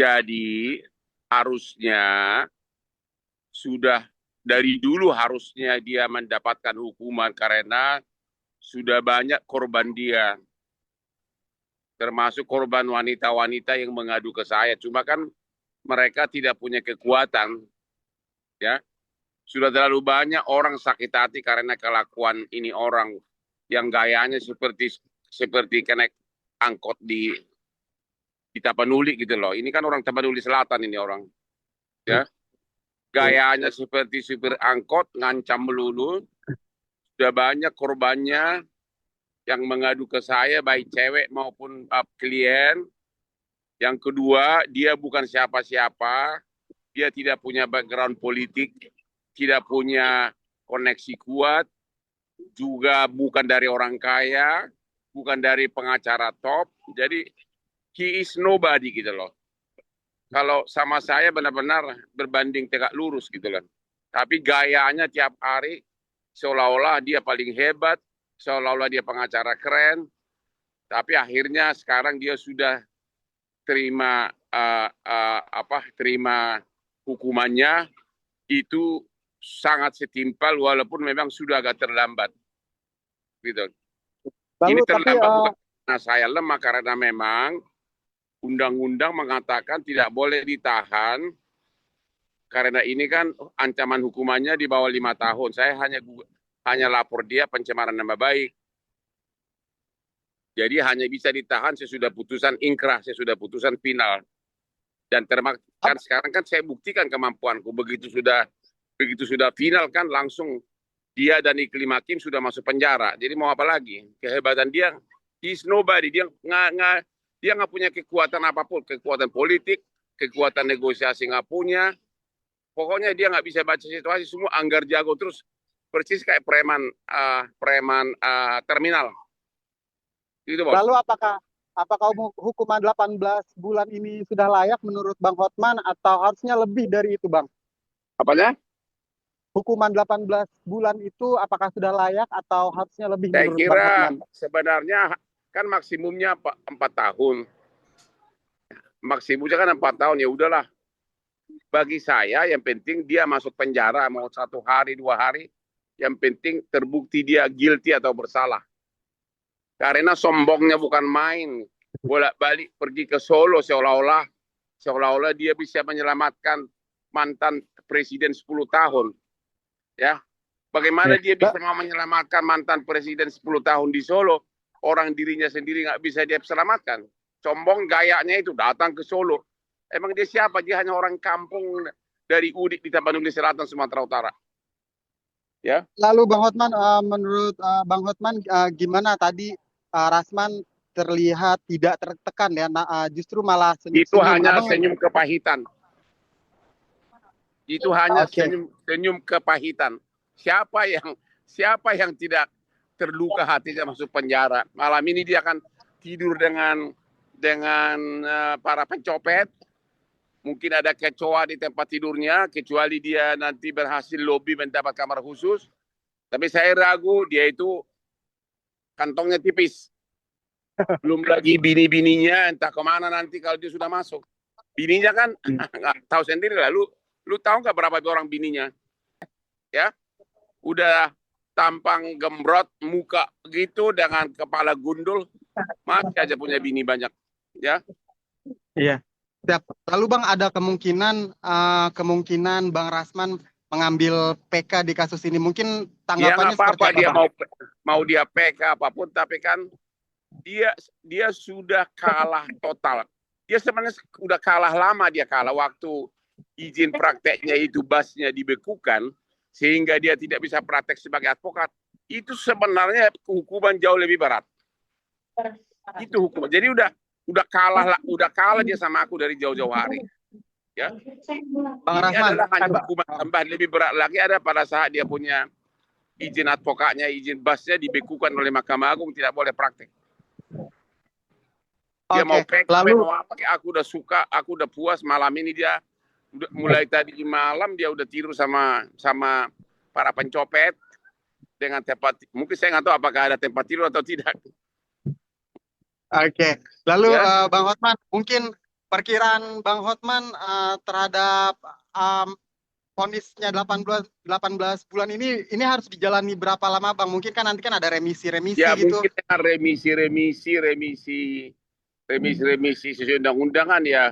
Jadi harusnya sudah dari dulu harusnya dia mendapatkan hukuman karena sudah banyak korban dia, termasuk korban wanita-wanita yang mengadu ke saya. Cuma kan mereka tidak punya kekuatan, ya. Sudah terlalu banyak orang sakit hati karena kelakuan ini orang yang gayanya seperti kenek angkot di Tapanuli gitu loh. Ini kan orang Tapanuli Selatan ini orang, ya. Gayanya seperti supir angkot, ngancam melulu. Sudah banyak korbannya yang mengadu ke saya, baik cewek maupun klien. Yang kedua, dia bukan siapa-siapa. Dia tidak punya background politik, tidak punya koneksi kuat, juga bukan dari orang kaya, bukan dari pengacara top. Jadi, he is nobody gitu loh. Kalau sama saya benar-benar berbanding tegak lurus gitu loh. Tapi gayanya tiap hari seolah-olah dia paling hebat, seolah-olah dia pengacara keren. Tapi akhirnya sekarang dia sudah terima hukumannya itu sangat setimpal walaupun memang sudah agak terlambat gitu. Lalu Ini tapi terlambat bukan karena saya lemah, karena memang undang-undang mengatakan tidak boleh ditahan karena ini kan ancaman hukumannya di bawah 5 tahun. Saya hanya lapor dia pencemaran nama baik. Jadi hanya bisa ditahan sesudah putusan inkrah, sesudah putusan final. Dan kan sekarang kan saya buktikan kemampuanku. Begitu sudah final kan langsung dia dan Iklim Hakim sudah masuk penjara. Jadi mau apa lagi? Kehebatan dia, he's nobody. Dia nggak punya kekuatan apapun, kekuatan politik, kekuatan negosiasi nggak punya. Pokoknya dia nggak bisa baca situasi, semua anggar jago terus, persis kayak preman terminal. Gitu, Bos. lalu apakah hukuman 18 bulan ini sudah layak menurut Bang Hotman atau harusnya lebih dari itu, Bang? Apanya? Hukuman 18 bulan itu apakah sudah layak atau harusnya lebih Saya menurut Bang kira Hotman? sebenarnya kan maksimumnya 4 tahun. Maksimumnya kan 4 tahun, ya udahlah. Bagi saya yang penting dia masuk penjara mau 1 hari 2 hari, yang penting terbukti dia guilty atau bersalah. Karena sombongnya bukan main, bolak-balik pergi ke Solo seolah-olah dia bisa menyelamatkan mantan presiden 10 tahun, ya. Bagaimana dia bisa mau menyelamatkan mantan presiden 10 tahun di Solo, orang dirinya sendiri nggak bisa dia selamatkan. Sombong gayanya itu datang ke Solo. Emang dia siapa? Dia hanya orang kampung dari Udik di Tapanuli Selatan, Sumatera Utara. Ya, Lalu Bang Hotman, menurut Bang Hotman, gimana tadi Rasman terlihat tidak tertekan ya, justru malah itu senyum-senyum. hanya Abang, senyum kepahitan. Itu hanya oke. senyum kepahitan. Siapa yang tidak terluka hatinya masuk penjara? Malam ini dia akan tidur dengan para pencopet. Mungkin ada kecoa di tempat tidurnya, kecuali dia nanti berhasil lobby mendapat kamar khusus. Tapi saya ragu dia itu kantongnya tipis. Belum lagi bini-bininya entah kemana nanti kalau dia sudah masuk. Bininya kan nggak tahu sendiri lah. Lu tahu nggak berapa orang bininya? Ya, udah tampang gembrot, muka gitu dengan kepala gundul, masih aja punya bini banyak. Ya, Iya. Siap. Lalu Bang, ada kemungkinan Bang Rasman mengambil PK di kasus ini. Mungkin dia tanggapannya nggak seperti apa-apa apa dia Bang? mau dia PK apapun, tapi kan dia sudah kalah total. Dia sebenarnya sudah kalah lama, dia kalah waktu izin prakteknya itu basnya dibekukan sehingga dia tidak bisa praktek sebagai advokat. Itu sebenarnya hukuman jauh lebih berat. Itu hukuman. Jadi udah kalah dia sama aku dari jauh-jauh hari. Ya. Bang Ini Rasman, adalah hanya hukuman tambah, lebih berat lagi ada pada saat dia punya izin advokatnya, izin basnya dibekukan oleh Mahkamah Agung, tidak boleh praktek. Dia mau oke. PKP, Lalu mau apa, aku udah suka, aku udah puas. Malam ini dia mulai tadi malam dia udah tidur sama para pencopet dengan tempat, mungkin saya nggak tahu apakah ada tempat tidur atau tidak. Oke. Lalu Ya, Bang Hotman, mungkin Perkiraan Bang Hotman terhadap vonisnya 18 bulan ini harus dijalani berapa lama Bang? Mungkin kan nanti kan ada Ya remisi-remisi gitu. mungkin dengan remisi sesuai undang-undangan ya.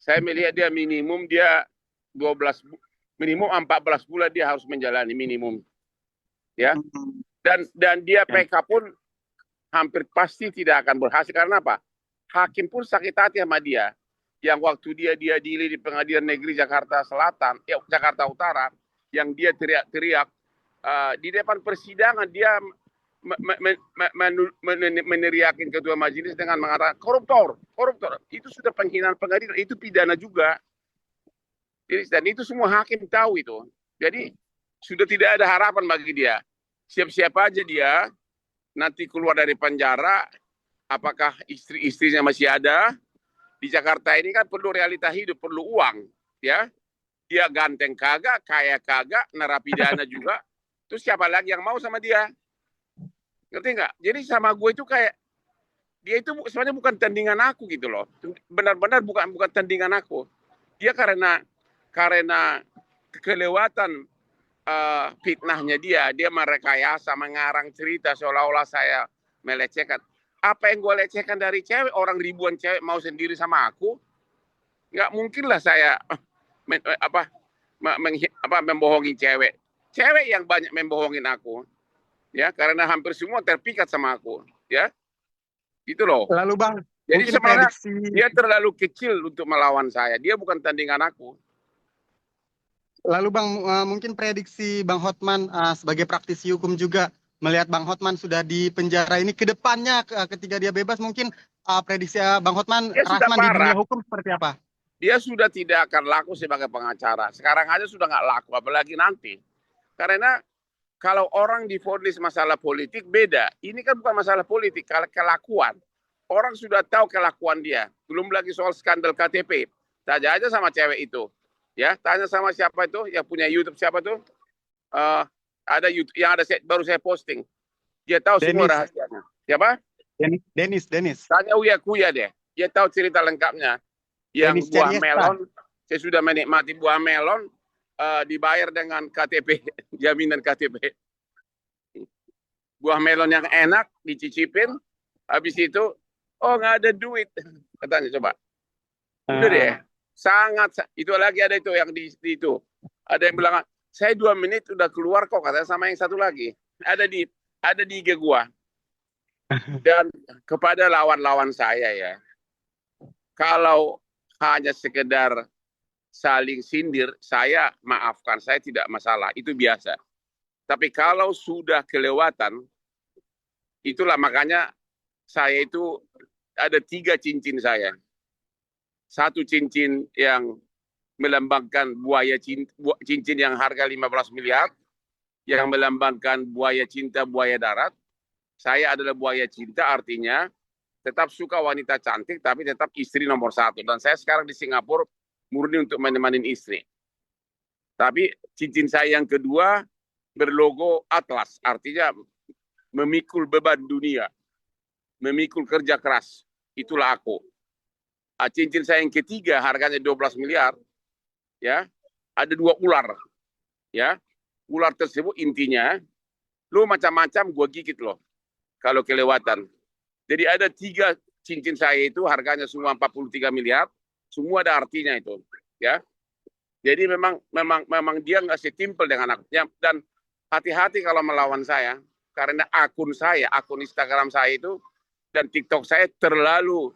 Saya melihat dia 12 minimum 14 bulan dia harus menjalani minimum ya. Hmm. Dan dia Ya. PK pun hampir pasti tidak akan berhasil karena apa? Hakim pun sakit hati sama dia. Yang waktu dia diadili di Pengadilan Negeri Jakarta Selatan, Jakarta Utara, yang dia teriak-teriak di depan persidangan dia meneriakin ketua majelis dengan mengatakan koruptor, koruptor. Itu sudah penghinaan pengadilan, itu pidana juga. Dan itu semua hakim tahu itu. Jadi sudah tidak ada harapan bagi dia. Siap-siap aja dia nanti keluar dari penjara, apakah istri-istrinya masih ada. Di Jakarta ini kan perlu realita hidup, perlu uang. Ya, dia ganteng kagak, kaya kagak, narapidana juga. Terus siapa lagi yang mau sama dia? Ngerti nggak? Jadi sama gue itu kayak dia itu sebenarnya bukan tandingan aku gitu loh. Benar-benar bukan tandingan aku. Dia karena kelewatan fitnahnya dia merekayasa, mengarang cerita seolah-olah saya melecehkan. Apa yang gue lecehkan dari cewek? Orang ribuan cewek mau sendiri sama aku? Nggak mungkin lah saya membohongi cewek. Cewek yang banyak membohongin aku, ya karena hampir semua terpikat sama aku, ya gitu loh. Lalu Bang, Jadi mungkin sebenarnya prediksi. dia terlalu kecil untuk melawan saya. Dia bukan tandingan aku. Lalu Bang, mungkin prediksi Bang Hotman sebagai praktisi hukum juga melihat Bang Hotman sudah di penjara ini ke depannya ketika dia bebas mungkin prediksi Bang Hotman Dia sudah Rasman di parah. dunia hukum seperti apa? Dia sudah tidak akan laku sebagai pengacara. Sekarang aja sudah nggak laku, apalagi nanti. Karena kalau orang divonis masalah politik beda. Ini kan bukan masalah politik, kelakuan. Orang sudah tahu kelakuan dia. Belum lagi soal skandal KTP. Tanya aja sama cewek itu. Ya, tanya sama siapa itu yang punya YouTube siapa tuh? Ada YouTube yang baru saya posting. Dia tahu semua Denis, rahasianya. Siapa? Denis, Tanya Uya Kuya deh. Dia tahu cerita lengkapnya. Yang Denis buah Ceriesta. melon, saya sudah menikmati buah melon dibayar dengan KTP, jaminan KTP. Buah melon yang enak dicicipin, habis itu nggak ada duit, katanya coba. Udah deh, sangat itu lagi ada itu yang di itu. Ada yang bilang saya 2 menit udah keluar kok katanya sama yang satu lagi. Ada di IG gua. Dan kepada lawan-lawan saya ya, kalau hanya sekedar saling sindir, saya maafkan, saya tidak masalah, itu biasa. Tapi kalau sudah kelewatan, itulah makanya saya itu ada 3 cincin saya. Satu cincin yang melambangkan buaya cincin yang harga 15 miliar, yang melambangkan buaya cinta, buaya darat. Saya adalah buaya cinta, artinya tetap suka wanita cantik, tapi tetap istri nomor 1. Dan saya sekarang di Singapura murni untuk menemani istri. Tapi cincin saya yang kedua berlogo Atlas, artinya memikul beban dunia, memikul kerja keras. Itulah aku. Cincin saya yang ketiga harganya 12 miliar, ya. Ada 2 ular, ya. Ular tersebut intinya, lu macam-macam gue gigit loh kalau kelewatan. Jadi ada 3 cincin saya itu harganya semua 43 miliar, semua ada artinya itu, ya. Jadi memang dia nggak setimpel dengan aku. Dan hati-hati kalau melawan saya, karena akun Instagram saya itu dan TikTok saya terlalu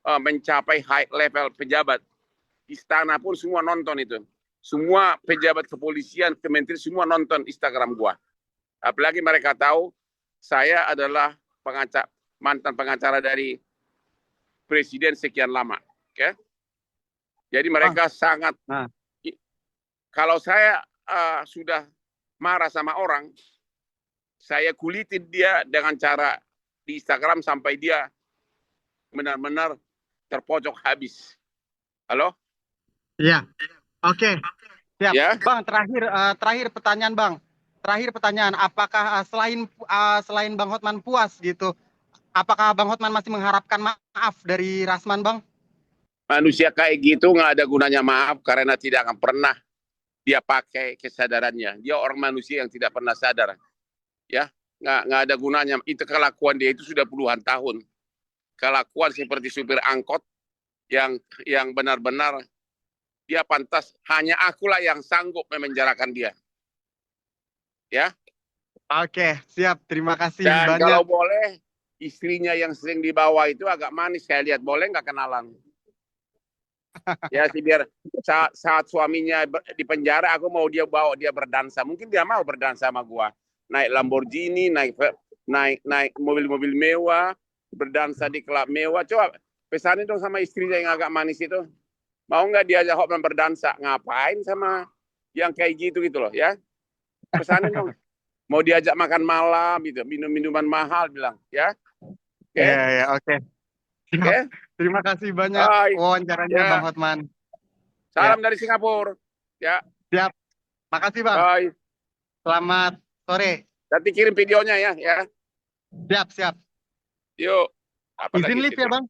mencapai high level pejabat. Istana pun semua nonton itu. Semua pejabat kepolisian, kementerian semua nonton Instagram gua. Apalagi mereka tahu saya adalah mantan pengacara dari presiden sekian lama. Okay? Jadi mereka sangat. Kalau saya sudah marah sama orang, saya kulitin dia dengan cara di Instagram sampai dia benar-benar terpojok habis. Halo? Iya. Oke. Siap. Ya. Bang, terakhir pertanyaan Bang. Terakhir pertanyaan, apakah selain Bang Hotman puas gitu, apakah Bang Hotman masih mengharapkan maaf dari Rasman Bang? Manusia kayak gitu nggak ada gunanya maaf karena tidak akan pernah dia pakai kesadarannya. Dia orang manusia yang tidak pernah sadar, ya nggak ada gunanya. Itu kelakuan dia itu sudah puluhan tahun. Kelakuan seperti supir angkot yang benar-benar dia pantas. Hanya akulah yang sanggup memenjarakan dia. Ya. Oke, siap. Terima kasih Dan banyak. kalau boleh, istrinya yang sering dibawa itu agak manis. Saya lihat boleh nggak kenalan? Ya sih biar saat suaminya di penjara, aku mau dia bawa dia berdansa. Mungkin dia mau berdansa sama gua. Naik Lamborghini, naik mobil-mobil mewah, berdansa di klub mewah. Coba pesanin dong sama istrinya yang agak manis itu. Mau nggak diajak Hotman berdansa? Ngapain sama yang kayak gitu loh ya? Pesanin dong. Mau diajak makan malam gitu, minum minuman mahal bilang ya. Oke, Iya, iya, oke. Siap. oke. Terima kasih banyak Hai. wawancaranya Bang Ya, Hotman. Ya, salam dari Singapura. Ya, siap. Makasih Bang. bye. Selamat sore. Nanti kirim videonya ya. Siap, siap. Yuk. Apa Izin lagi live sih? ya Bang.